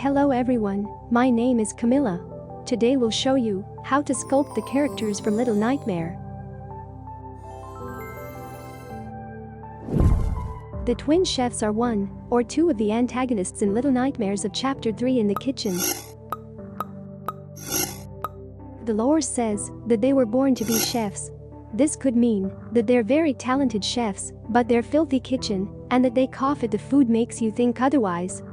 Hello everyone, my name is Kamilla. Today we'll show you how to sculpt the characters from Little Nightmare. The twin chefs are one or two of the antagonists in Little Nightmares of Chapter 3 in the kitchen. The lore says that they were born to be chefs. This could mean that they're very talented chefs, but their filthy kitchen, and that they cough at the food makes you think otherwise.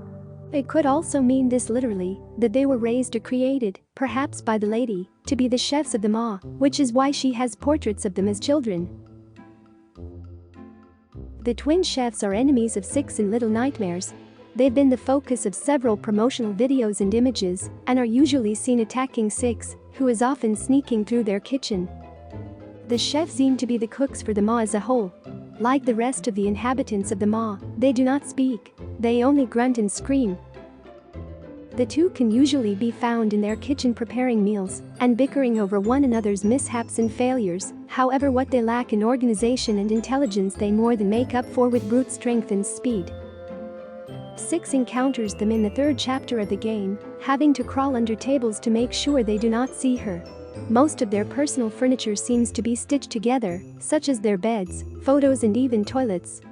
It could also mean this literally, that they were raised or created, perhaps by the lady, to be the chefs of the Ma, which is why she has portraits of them as children. The twin chefs are enemies of Six in Little Nightmares. They've been the focus of several promotional videos and images, and are usually seen attacking Six, who is often sneaking through their kitchen. The chefs seem to be the cooks for the Ma as a whole. Like the rest of the inhabitants of the Ma, they do not speak, they only grunt and scream. The two can usually be found in their kitchen preparing meals and bickering over one another's mishaps and failures. However, what they lack in organization and intelligence they more than make up for with brute strength and speed. Six encounters them in the third chapter of the game, having to crawl under tables to make sure they do not see her. Most of their personal furniture seems to be stitched together, such as their beds, photos and even toilets.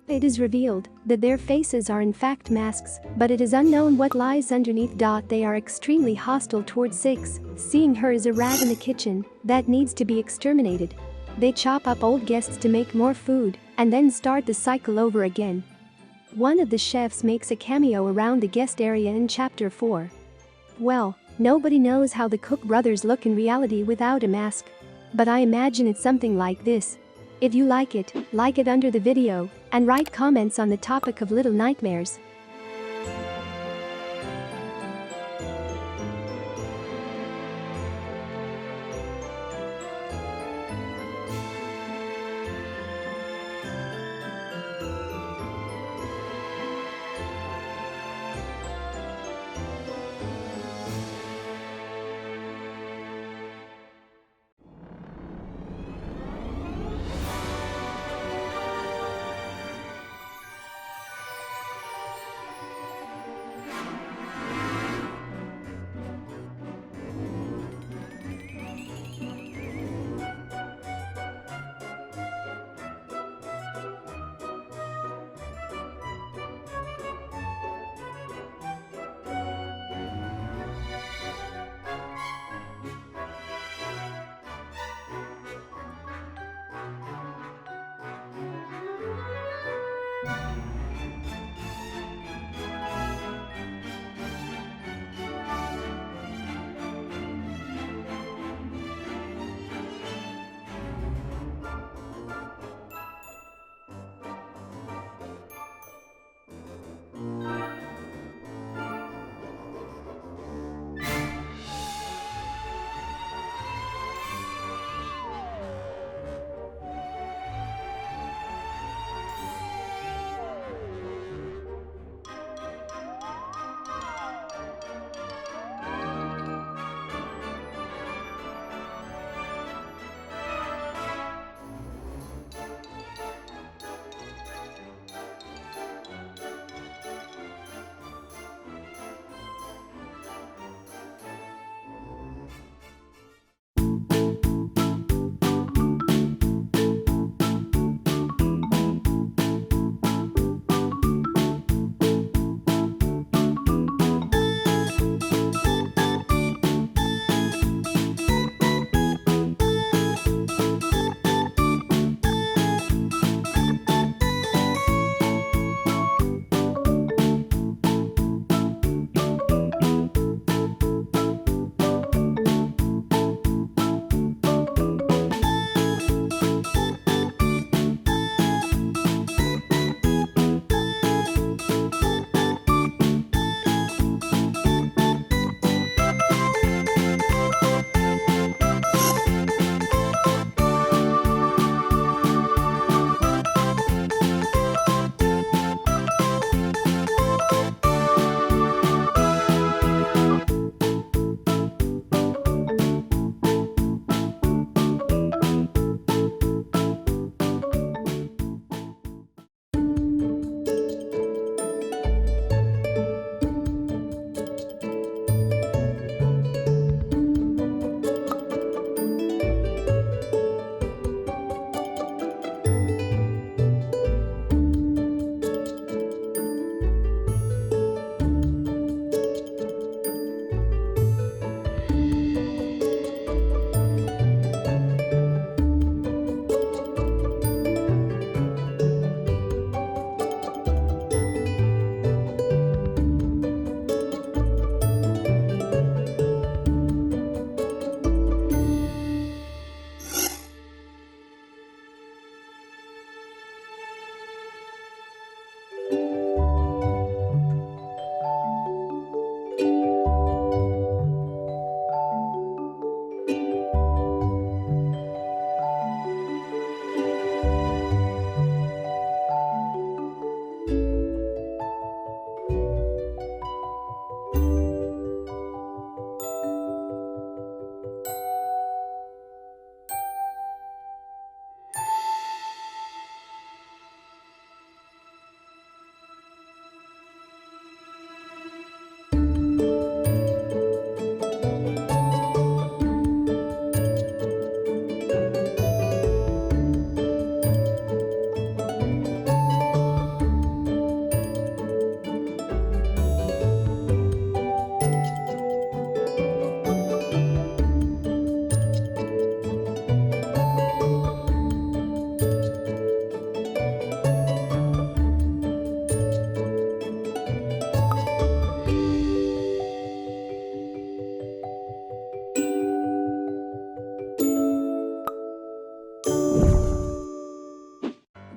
It is revealed that their faces are in fact masks, but it is unknown what lies underneath. They are extremely hostile towards Six, seeing her as a rat in the kitchen that needs to be exterminated. They chop up old guests to make more food, and then start the cycle over again. One of the chefs makes a cameo around the guest area in Chapter 4. Well, nobody knows how the Cook brothers look in reality without a mask. But I imagine it's something like this. If you like it under the video, and write comments on the topic of Little Nightmares.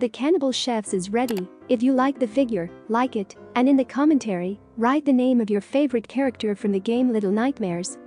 The Cannibal Chefs is ready. If you like the figure, like it, and in the commentary, write the name of your favorite character from the game Little Nightmares.